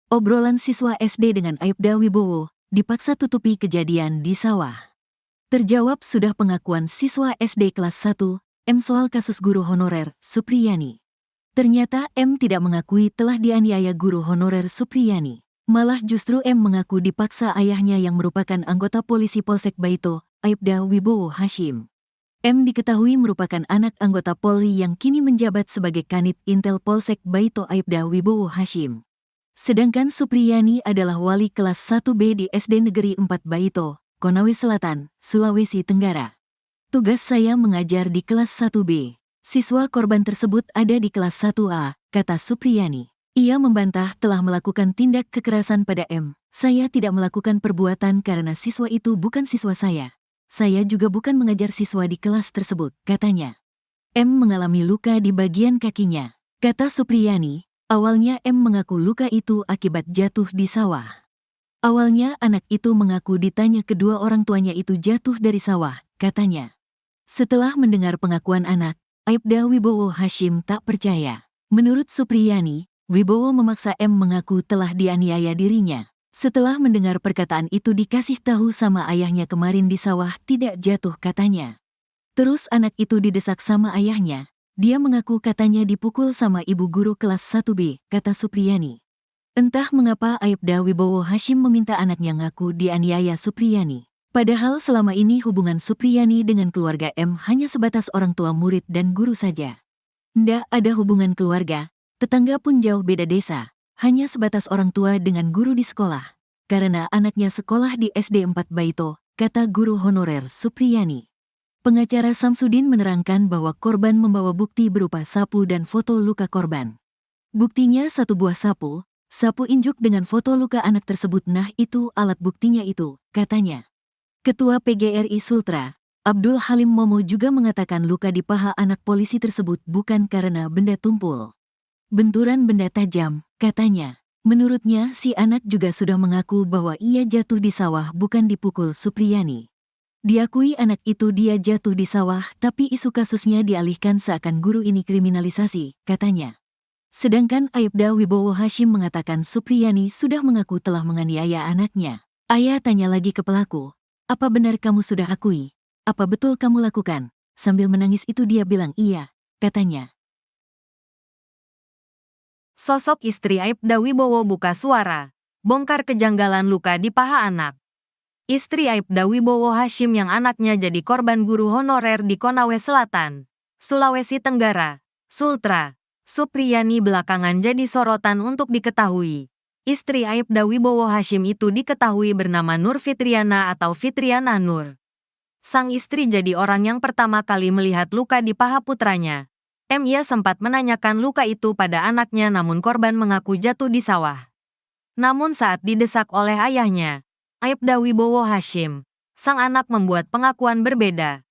Obrolan siswa SD dengan Aibda Wibowo dipaksa tutupi kejadian di sawah. Terjawab sudah pengakuan siswa SD kelas 1, M soal kasus guru honorer, Supriyani. Ternyata M tidak mengakui telah dianiaya guru honorer Supriyani. Malah justru M mengaku dipaksa ayahnya yang merupakan anggota polisi Polsek Baito, Aibda Wibowo Hashim. M diketahui merupakan anak anggota Polri yang kini menjabat sebagai Kanit Intel Polsek Baito Aibda Wibowo Hashim. Sedangkan Supriyani adalah wali kelas 1B di SD Negeri 4 Baito, Konawe Selatan, Sulawesi Tenggara. Tugas saya mengajar di kelas 1B. Siswa korban tersebut ada di kelas 1A, kata Supriyani. Ia membantah telah melakukan tindak kekerasan pada M. Saya tidak melakukan perbuatan karena siswa itu bukan siswa saya. Saya juga bukan mengajar siswa di kelas tersebut, katanya. M mengalami luka di bagian kakinya. Kata Supriyani, awalnya M mengaku luka itu akibat jatuh di sawah. Awalnya anak itu mengaku ditanya kedua orang tuanya itu jatuh dari sawah, katanya. Setelah mendengar pengakuan anak, Aibda Wibowo Hashim tak percaya. Menurut Supriyani, Wibowo memaksa M mengaku telah dianiaya dirinya. Setelah mendengar perkataan itu dikasih tahu sama ayahnya kemarin di sawah tidak jatuh katanya. Terus anak itu didesak sama ayahnya. Dia mengaku katanya dipukul sama ibu guru kelas 1B, kata Supriyani. Entah mengapa Aibda Wibowo Hashim meminta anaknya ngaku dianiaya Supriyani. Padahal selama ini hubungan Supriyani dengan keluarga M hanya sebatas orang tua murid dan guru saja. Ndak ada hubungan keluarga, tetangga pun jauh beda desa. Hanya sebatas orang tua dengan guru di sekolah. Karena anaknya sekolah di SD 4 Baito, kata guru honorer Supriyani. Pengacara Samsudin menerangkan bahwa korban membawa bukti berupa sapu dan foto luka korban. Buktinya satu buah sapu injuk dengan foto luka anak tersebut. Nah itu alat buktinya itu, katanya. Ketua PGRI Sultra, Abdul Halim Momo juga mengatakan luka di paha anak polisi tersebut bukan karena benda tumpul. Benturan benda tajam, katanya. Menurutnya, si anak juga sudah mengaku bahwa ia jatuh di sawah bukan dipukul Supriyani. Diakui anak itu dia jatuh di sawah, tapi isu kasusnya dialihkan seakan guru ini kriminalisasi, katanya. Sedangkan Aibda Wibowo Hashim mengatakan Supriyani sudah mengaku telah menganiaya anaknya. Ayah tanya lagi ke pelaku, apa benar kamu sudah akui? Apa betul kamu lakukan? Sambil menangis itu dia bilang iya, katanya. Sosok istri Aibda Wibowo buka suara, bongkar kejanggalan luka di paha anak. Istri Aibda Wibowo Hashim yang anaknya jadi korban guru honorer di Konawe Selatan, Sulawesi Tenggara, Sultra, Supriyani belakangan jadi sorotan untuk diketahui. Istri Aibda Wibowo Hashim itu diketahui bernama Nur Fitriana atau Fitriana Nur. Sang istri jadi orang yang pertama kali melihat luka di paha putranya. Ia sempat menanyakan luka itu pada anaknya namun korban mengaku jatuh di sawah. Namun saat didesak oleh ayahnya, Aibda Wibowo Hashim, sang anak membuat pengakuan berbeda.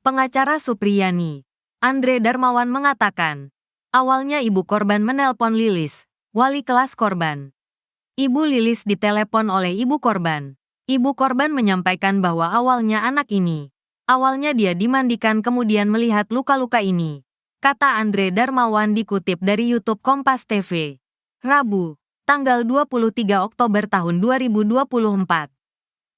Pengacara Supriyani, Andre Darmawan mengatakan, awalnya ibu korban menelpon Lilis, wali kelas korban. Ibu Lilis ditelepon oleh ibu korban. Ibu korban menyampaikan bahwa awalnya awalnya dia dimandikan kemudian melihat luka-luka ini. Kata Andre Darmawan dikutip dari YouTube Kompas TV. Rabu, tanggal 23 Oktober tahun 2024.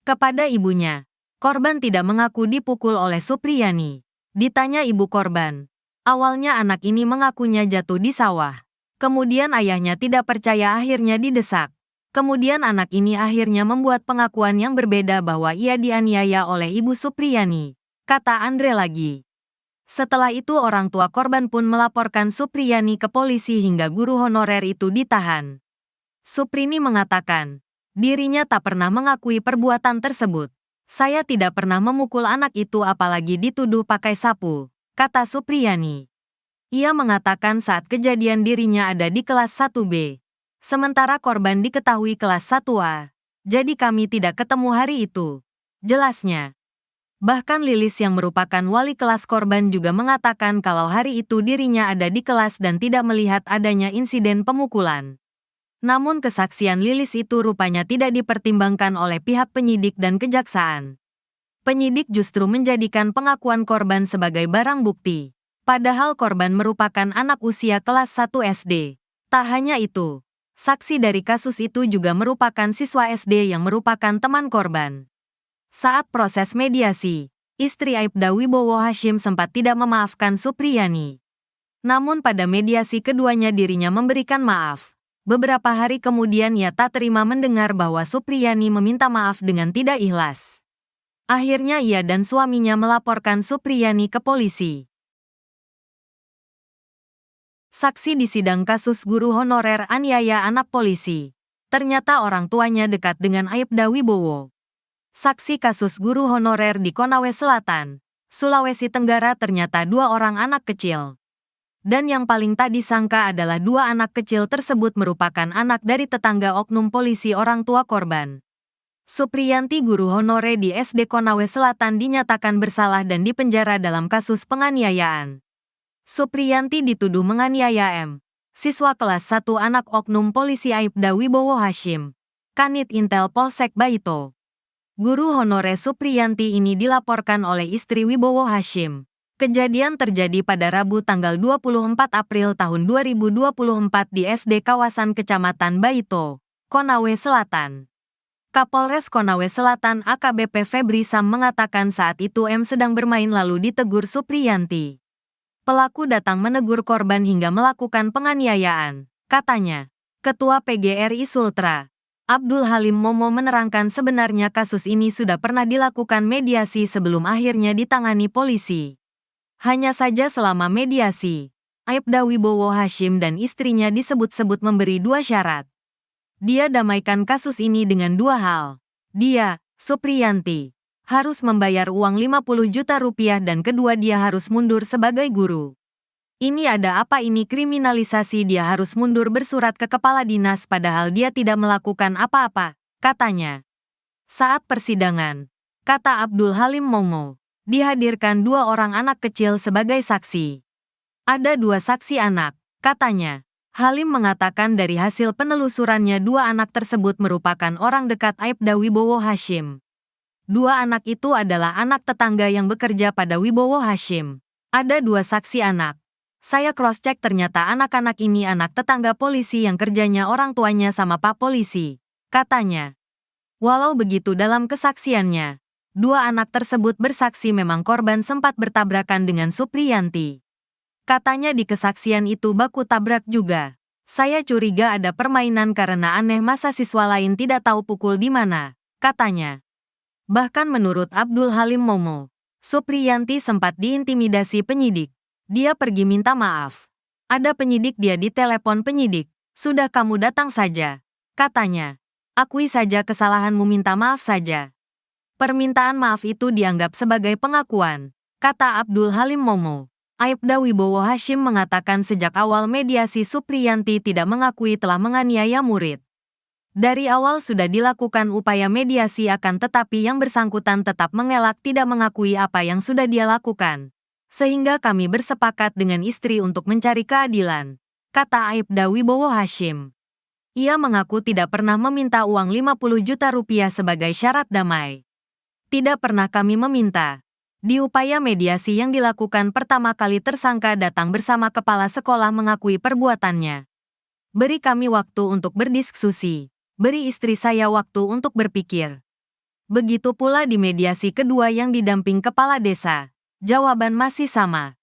Kepada ibunya, korban tidak mengaku dipukul oleh Supriyani. Ditanya ibu korban, awalnya anak ini mengakunya jatuh di sawah. Kemudian ayahnya tidak percaya akhirnya didesak. Kemudian anak ini akhirnya membuat pengakuan yang berbeda bahwa ia dianiaya oleh ibu Supriyani. Kata Andre lagi. Setelah itu orang tua korban pun melaporkan Supriyani ke polisi hingga guru honorer itu ditahan. Suprini mengatakan, dirinya tak pernah mengakui perbuatan tersebut. Saya tidak pernah memukul anak itu apalagi dituduh pakai sapu, kata Supriyani. Ia mengatakan saat kejadian dirinya ada di kelas 1B. Sementara korban diketahui kelas 1A. Jadi kami tidak ketemu hari itu. Jelasnya. Bahkan Lilis yang merupakan wali kelas korban juga mengatakan kalau hari itu dirinya ada di kelas dan tidak melihat adanya insiden pemukulan. Namun kesaksian Lilis itu rupanya tidak dipertimbangkan oleh pihak penyidik dan kejaksaan. Penyidik justru menjadikan pengakuan korban sebagai barang bukti. Padahal korban merupakan anak usia kelas 1 SD. Tak hanya itu, Saksi dari kasus itu juga merupakan siswa SD yang merupakan teman korban. Saat proses mediasi, istri Aibda Wibowo Hashim sempat tidak memaafkan Supriyani. Namun pada mediasi keduanya dirinya memberikan maaf. Beberapa hari kemudian ia tak terima mendengar bahwa Supriyani meminta maaf dengan tidak ikhlas. Akhirnya ia dan suaminya melaporkan Supriyani ke polisi. Saksi di sidang kasus guru honorer aniaya anak polisi. Ternyata orang tuanya dekat dengan Aibda Wibowo. Saksi kasus guru honorer di Konawe Selatan, Sulawesi Tenggara ternyata 2 orang anak kecil. Dan yang paling tak disangka adalah 2 anak kecil tersebut merupakan anak dari tetangga oknum polisi orang tua korban. Supriyanti guru honore di SD Konawe Selatan dinyatakan bersalah dan dipenjara dalam kasus penganiayaan. Supriyanti dituduh menganiaya M, siswa kelas 1 anak oknum polisi Aibda Wibowo Hashim, Kanit Intel Polsek Baito. Guru honore Supriyanti ini dilaporkan oleh istri Wibowo Hashim. Kejadian terjadi pada Rabu tanggal 24 April tahun 2024 di SD kawasan Kecamatan Baito, Konawe Selatan. Kapolres Konawe Selatan AKBP Febri Sam mengatakan saat itu M sedang bermain lalu ditegur Supriyanti. Pelaku datang menegur korban hingga melakukan penganiayaan, katanya. Ketua PGRI Sultra, Abdul Halim Momo menerangkan sebenarnya kasus ini sudah pernah dilakukan mediasi sebelum akhirnya ditangani polisi. Hanya saja selama mediasi, Aibda Wibowo Hashim dan istrinya disebut-sebut memberi 2 syarat. Dia damaikan kasus ini dengan 2 hal. Dia, Supriyanti, harus membayar uang 50 juta rupiah dan kedua dia harus mundur sebagai guru. Ini ada apa ini kriminalisasi dia harus mundur bersurat ke kepala dinas padahal dia tidak melakukan apa-apa, katanya. Saat persidangan, kata Abdul Halim Momo, dihadirkan 2 orang anak kecil sebagai saksi. Ada 2 saksi anak, katanya. Halim mengatakan dari hasil penelusurannya 2 anak tersebut merupakan orang dekat Aibda Wibowo Hashim. 2 anak itu adalah anak tetangga yang bekerja pada Wibowo Hashim. Ada 2 saksi anak. Saya cross-check ternyata anak-anak ini anak tetangga polisi yang kerjanya orang tuanya sama Pak Polisi, katanya. Walau begitu dalam kesaksiannya, 2 anak tersebut bersaksi memang korban sempat bertabrakan dengan Supriyanti. Katanya di kesaksian itu baku tabrak juga. Saya curiga ada permainan karena aneh masa siswa lain tidak tahu pukul di mana, katanya. Bahkan menurut Abdul Halim Momo, Supriyanti sempat diintimidasi penyidik. Dia pergi minta maaf. Ada penyidik dia ditelepon penyidik. Sudah kamu datang saja, katanya. Akui saja kesalahanmu minta maaf saja. Permintaan maaf itu dianggap sebagai pengakuan, kata Abdul Halim Momo. Aibda Wibowo Hashim mengatakan sejak awal mediasi Supriyanti tidak mengakui telah menganiaya murid. Dari awal sudah dilakukan upaya mediasi akan tetapi yang bersangkutan tetap mengelak tidak mengakui apa yang sudah dia lakukan. Sehingga kami bersepakat dengan istri untuk mencari keadilan, kata Aibda Wibowo Hashim. Ia mengaku tidak pernah meminta uang 50 juta rupiah sebagai syarat damai. Tidak pernah kami meminta. Di upaya mediasi yang dilakukan pertama kali tersangka datang bersama kepala sekolah mengakui perbuatannya. Beri kami waktu untuk berdiskusi. Beri istri saya waktu untuk berpikir. Begitu pula di mediasi kedua yang didamping kepala desa. Jawaban masih sama.